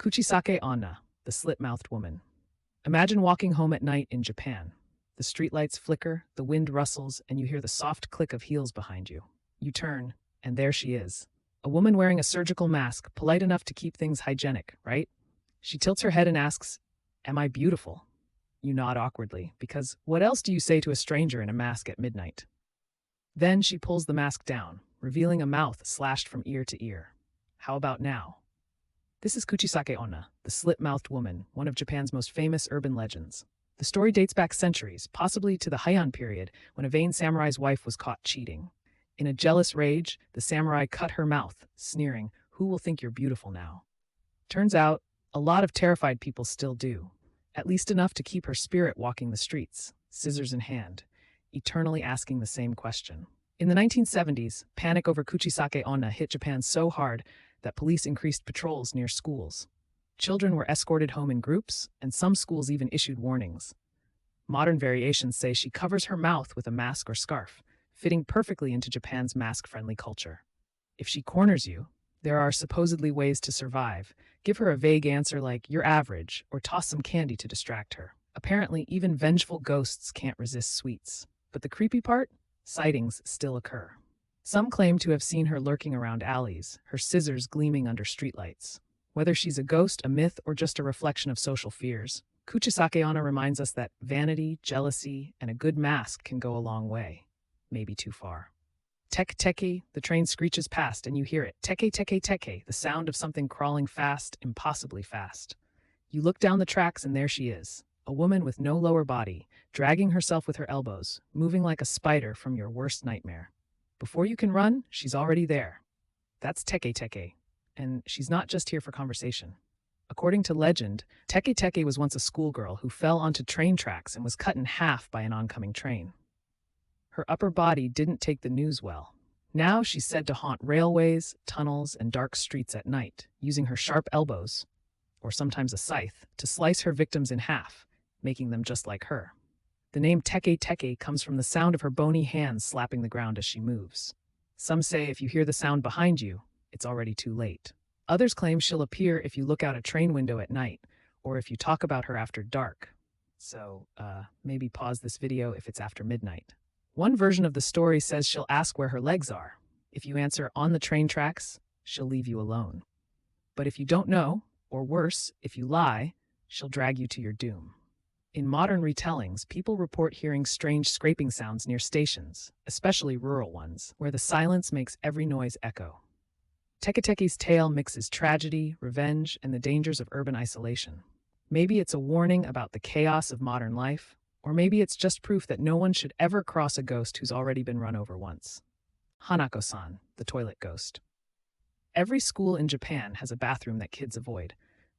Kuchisake Onna, the slit-mouthed woman. Imagine walking home at night in Japan. The streetlights flicker, the wind rustles, and you hear the soft click of heels behind you. You turn, and there she is. A woman wearing a surgical mask, polite enough to keep things hygienic, right? She tilts her head and asks, "Am I beautiful?" You nod awkwardly, because what else do you say to a stranger in a mask at midnight? Then she pulls the mask down, revealing a mouth slashed from ear to ear. How about now? This is Kuchisake Onna, the slit-mouthed woman, one of Japan's most famous urban legends. The story dates back centuries, possibly to the Heian period, when a vain samurai's wife was caught cheating. In a jealous rage, the samurai cut her mouth, sneering, "Who will think you're beautiful now?" Turns out, a lot of terrified people still do. At least enough to keep her spirit walking the streets, scissors in hand, eternally asking the same question. In the 1970s, panic over Kuchisake Onna hit Japan so hard that police increased patrols near schools. Children were escorted home in groups, and some schools even issued warnings. Modern variations say she covers her mouth with a mask or scarf, fitting perfectly into Japan's mask-friendly culture. If she corners you, there are supposedly ways to survive. Give her a vague answer like, "You're average," or toss some candy to distract her. Apparently, even vengeful ghosts can't resist sweets. But the creepy part? Sightings still occur. Some claim to have seen her lurking around alleys, her scissors gleaming under streetlights. Whether she's a ghost, a myth, or just a reflection of social fears, Kuchisake Onna reminds us that vanity, jealousy, and a good mask can go a long way. Maybe too far. Tek teke, the train screeches past and you hear it. Teke teke teke, the sound of something crawling fast, impossibly fast. You look down the tracks and there she is, a woman with no lower body, dragging herself with her elbows, moving like a spider from your worst nightmare. Before you can run, she's already there. That's Teke Teke, and she's not just here for conversation. According to legend, Teke Teke was once a schoolgirl who fell onto train tracks and was cut in half by an oncoming train. Her upper body didn't take the news well. Now she's said to haunt railways, tunnels, and dark streets at night, using her sharp elbows, or sometimes a scythe, to slice her victims in half, making them just like her. The name Teke Teke comes from the sound of her bony hands slapping the ground as she moves. Some say if you hear the sound behind you, it's already too late. Others claim she'll appear if you look out a train window at night, or if you talk about her after dark. So, maybe pause this video if it's after midnight. One version of the story says she'll ask where her legs are. If you answer on the train tracks, she'll leave you alone. But if you don't know, or worse, if you lie, she'll drag you to your doom. In modern retellings, people report hearing strange scraping sounds near stations, especially rural ones, where the silence makes every noise echo. Teke Teke's tale mixes tragedy, revenge, and the dangers of urban isolation. Maybe it's a warning about the chaos of modern life, or maybe it's just proof that no one should ever cross a ghost who's already been run over once. Hanako-san, the toilet ghost. Every school in Japan has a bathroom that kids avoid,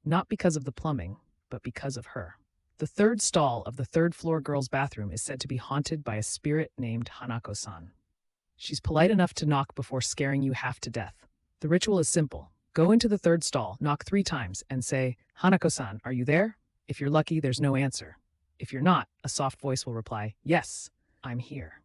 not because of the plumbing, but because of her. The third stall of the third-floor girls' bathroom is said to be haunted by a spirit named Hanako-san. She's polite enough to knock before scaring you half to death. The ritual is simple. Go into the third stall, knock 3 times, and say, "Hanako-san, are you there?" If you're lucky, there's no answer. If you're not, a soft voice will reply, "Yes, I'm here."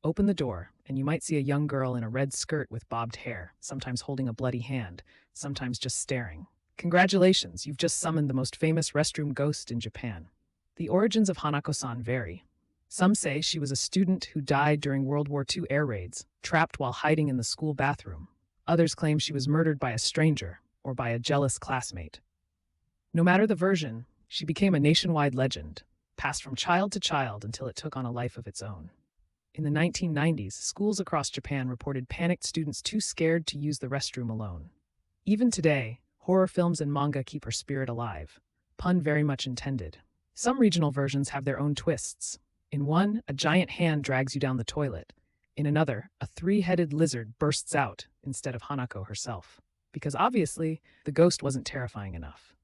Open the door, and you might see a young girl in a red skirt with bobbed hair, sometimes holding a bloody hand, sometimes just staring. Congratulations, you've just summoned the most famous restroom ghost in Japan. The origins of Hanako-san vary. Some say she was a student who died during World War II air raids, trapped while hiding in the school bathroom. Others claim she was murdered by a stranger or by a jealous classmate. No matter the version, she became a nationwide legend, passed from child to child until it took on a life of its own. In the 1990s, schools across Japan reported panicked students too scared to use the restroom alone. Even today, horror films and manga keep her spirit alive. Pun very much intended. Some regional versions have their own twists. In one, a giant hand drags you down the toilet. In another, a 3-headed lizard bursts out instead of Hanako herself. Because obviously, the ghost wasn't terrifying enough.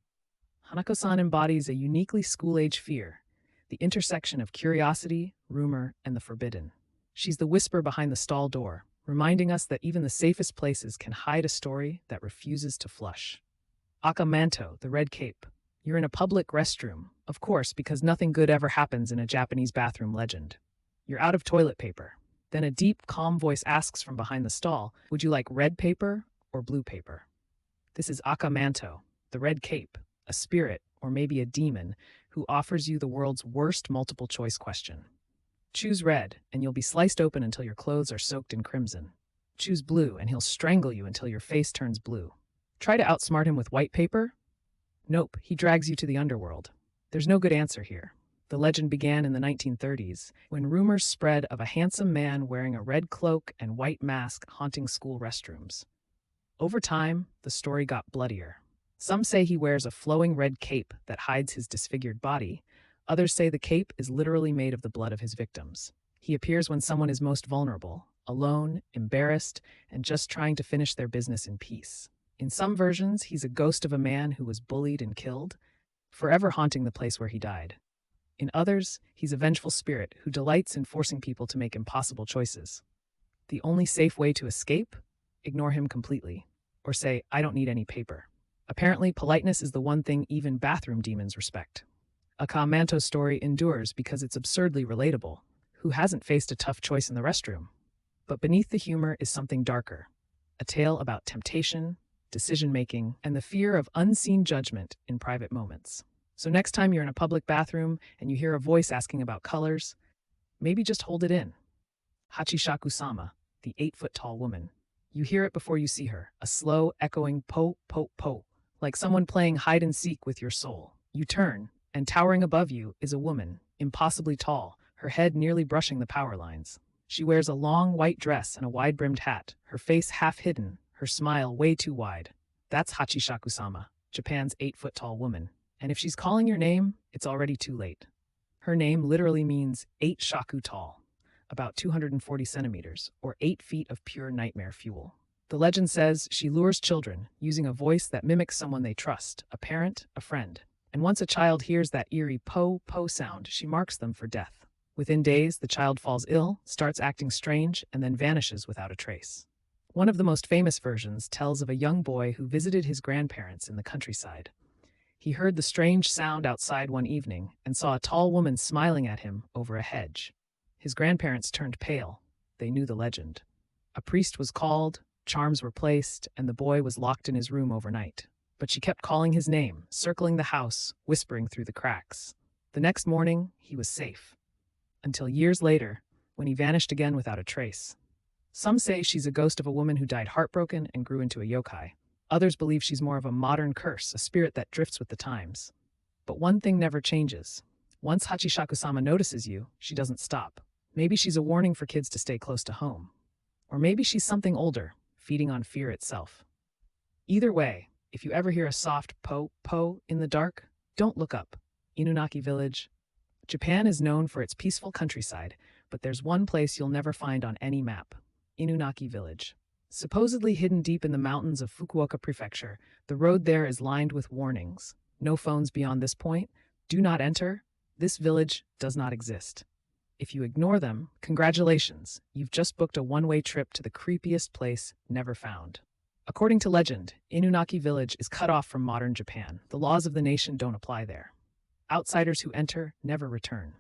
Hanako-san embodies a uniquely school-age fear, the intersection of curiosity, rumor, and the forbidden. She's the whisper behind the stall door, reminding us that even the safest places can hide a story that refuses to flush. Akamanto, the red cape. You're in a public restroom, of course, because nothing good ever happens in a Japanese bathroom legend. You're out of toilet paper. Then a deep, calm voice asks from behind the stall, "Would you like red paper or blue paper?" This is Akamanto, The Red Cape, a spirit, or maybe a demon, who offers you the world's worst multiple choice question. Choose red, and you'll be sliced open until your clothes are soaked in crimson. Choose blue, and he'll strangle you until your face turns blue. Try to outsmart him with white paper? Nope, he drags you to the underworld. There's no good answer here. The legend began in the 1930s, when rumors spread of a handsome man wearing a red cloak and white mask haunting school restrooms. Over time, the story got bloodier. Some say he wears a flowing red cape that hides his disfigured body. Others say the cape is literally made of the blood of his victims. He appears when someone is most vulnerable, alone, embarrassed, and just trying to finish their business in peace. In some versions, he's a ghost of a man who was bullied and killed, forever haunting the place where he died. In others, he's a vengeful spirit who delights in forcing people to make impossible choices. The only safe way to escape? Ignore him completely. Or say, I don't need any paper. Apparently, politeness is the one thing even bathroom demons respect. A Kamanto story endures because it's absurdly relatable. Who hasn't faced a tough choice in the restroom? But beneath the humor is something darker. A tale about temptation, decision-making, and the fear of unseen judgment in private moments. So next time you're in a public bathroom and you hear a voice asking about colors, maybe just hold it in. Hachishaku-sama, the 8-foot-tall woman. You hear it before you see her, a slow, echoing po, po, po, like someone playing hide-and-seek with your soul. You turn, and towering above you is a woman, impossibly tall, her head nearly brushing the power lines. She wears a long white dress and a wide-brimmed hat, her face half hidden, her smile way too wide. That's Hachishaku-sama, Japan's 8-foot-tall woman. And if she's calling your name, it's already too late. Her name literally means 8 shaku tall, about 240 centimeters, or 8 feet of pure nightmare fuel. The legend says she lures children, using a voice that mimics someone they trust, a parent, a friend. And once a child hears that eerie po-po sound, she marks them for death. Within days, the child falls ill, starts acting strange, and then vanishes without a trace. One of the most famous versions tells of a young boy who visited his grandparents in the countryside. He heard the strange sound outside one evening and saw a tall woman smiling at him over a hedge. His grandparents turned pale. They knew the legend. A priest was called, charms were placed, and the boy was locked in his room overnight. But she kept calling his name, circling the house, whispering through the cracks. The next morning, he was safe. Until years later, when he vanished again without a trace. Some say she's a ghost of a woman who died heartbroken and grew into a yokai. Others believe she's more of a modern curse, a spirit that drifts with the times. But one thing never changes. Once Hachishaku-sama notices you, she doesn't stop. Maybe she's a warning for kids to stay close to home. Or maybe she's something older, feeding on fear itself. Either way, if you ever hear a soft po-po in the dark, don't look up. Inunaki Village. Japan is known for its peaceful countryside, but there's one place you'll never find on any map. Inunaki Village. Supposedly hidden deep in the mountains of Fukuoka Prefecture, the road there is lined with warnings. No phones beyond this point. Do not enter. This village does not exist. If you ignore them, congratulations, you've just booked a one-way trip to the creepiest place never found. According to legend, Inunaki Village is cut off from modern Japan. The laws of the nation don't apply there. Outsiders who enter never return.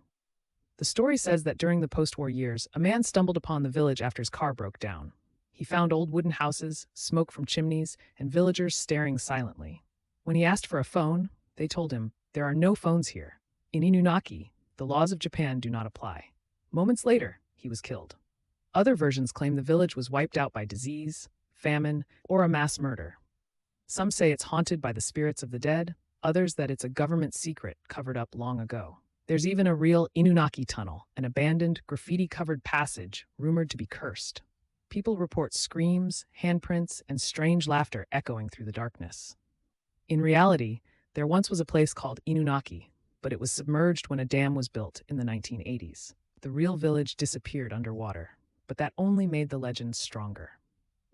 The story says that during the post-war years, a man stumbled upon the village after his car broke down. He found old wooden houses, smoke from chimneys, and villagers staring silently. When he asked for a phone, they told him, there are no phones here. In Inunaki, the laws of Japan do not apply. Moments later, he was killed. Other versions claim the village was wiped out by disease, famine, or a mass murder. Some say it's haunted by the spirits of the dead, others that it's a government secret covered up long ago. There's even a real Inunaki tunnel, an abandoned, graffiti-covered passage rumored to be cursed. People report screams, handprints, and strange laughter echoing through the darkness. In reality, there once was a place called Inunaki, but it was submerged when a dam was built in the 1980s. The real village disappeared underwater, but that only made the legend stronger.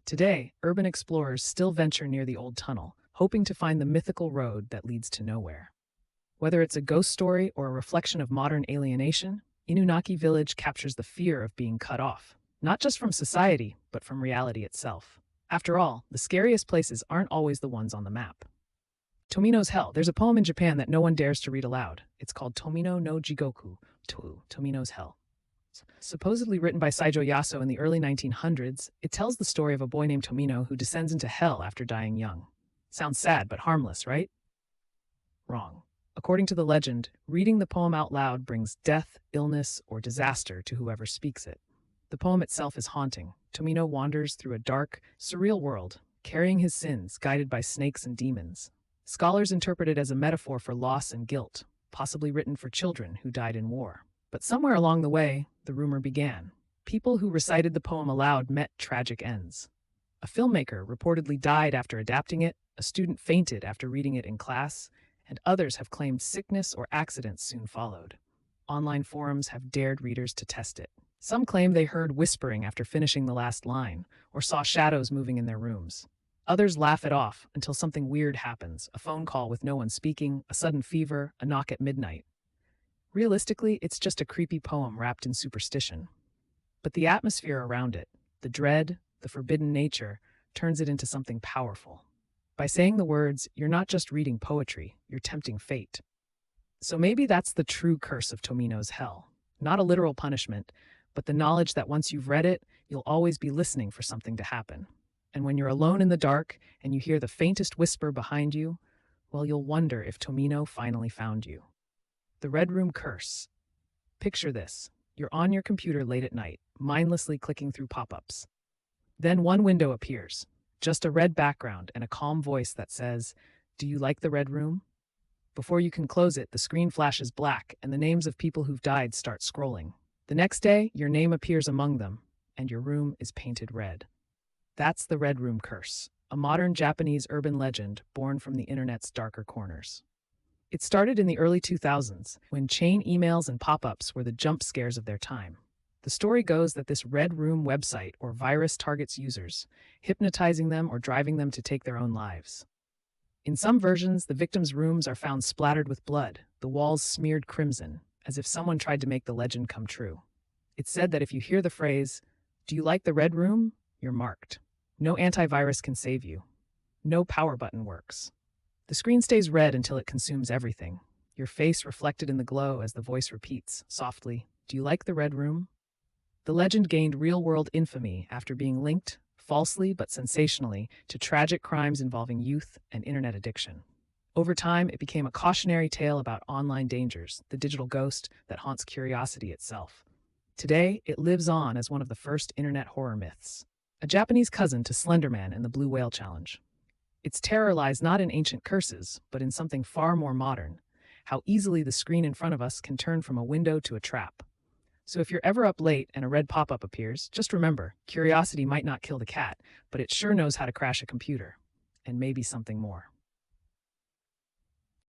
Today, urban explorers still venture near the old tunnel, hoping to find the mythical road that leads to nowhere. Whether it's a ghost story or a reflection of modern alienation, Inunaki Village captures the fear of being cut off. Not just from society, but from reality itself. After all, the scariest places aren't always the ones on the map. Tomino's Hell. There's a poem in Japan that no one dares to read aloud. It's called Tomino no Jigoku, Tomino's Hell. Supposedly written by Saijo Yaso in the early 1900s, it tells the story of a boy named Tomino who descends into hell after dying young. Sounds sad but harmless, right? Wrong. According to the legend, reading the poem out loud brings death, illness, or disaster to whoever speaks it. The poem itself is haunting. Tomino wanders through a dark, surreal world, carrying his sins, guided by snakes and demons. Scholars interpret it as a metaphor for loss and guilt, possibly written for children who died in war. But somewhere along the way, the rumor began. People who recited the poem aloud met tragic ends. A filmmaker reportedly died after adapting it, a student fainted after reading it in class, and others have claimed sickness or accidents soon followed. Online forums have dared readers to test it. Some claim they heard whispering after finishing the last line, or saw shadows moving in their rooms. Others laugh it off until something weird happens, a phone call with no one speaking, a sudden fever, a knock at midnight. Realistically, it's just a creepy poem wrapped in superstition. But the atmosphere around it, the dread, the forbidden nature, turns it into something powerful. By saying the words, you're not just reading poetry, you're tempting fate. So maybe that's the true curse of Tomino's hell. Not a literal punishment, but the knowledge that once you've read it, you'll always be listening for something to happen. And when you're alone in the dark and you hear the faintest whisper behind you, well, you'll wonder if Tomino finally found you. The Red Room Curse. Picture this. You're on your computer late at night, mindlessly clicking through pop-ups. Then one window appears, just a red background and a calm voice that says, "Do you like the Red Room?" Before you can close it, the screen flashes black and the names of people who've died start scrolling. The next day, your name appears among them, and your room is painted red. That's the Red Room Curse, a modern Japanese urban legend born from the internet's darker corners. It started in the early 2000s, when chain emails and pop-ups were the jump scares of their time. The story goes that this Red Room website or virus targets users, hypnotizing them or driving them to take their own lives. In some versions, the victims' rooms are found splattered with blood, the walls smeared crimson, as if someone tried to make the legend come true. It's said that if you hear the phrase, "Do you like the Red Room?" you're marked. No antivirus can save you. No power button works. The screen stays red until it consumes everything, your face reflected in the glow as the voice repeats, softly, "Do you like the Red Room?" The legend gained real-world infamy after being linked, falsely but sensationally, to tragic crimes involving youth and internet addiction. Over time, it became a cautionary tale about online dangers, the digital ghost that haunts curiosity itself. Today, it lives on as one of the first internet horror myths, a Japanese cousin to Slender Man and the Blue Whale Challenge. Its terror lies not in ancient curses, but in something far more modern, how easily the screen in front of us can turn from a window to a trap. So if you're ever up late and a red pop-up appears, just remember, curiosity might not kill the cat, but it sure knows how to crash a computer, and maybe something more.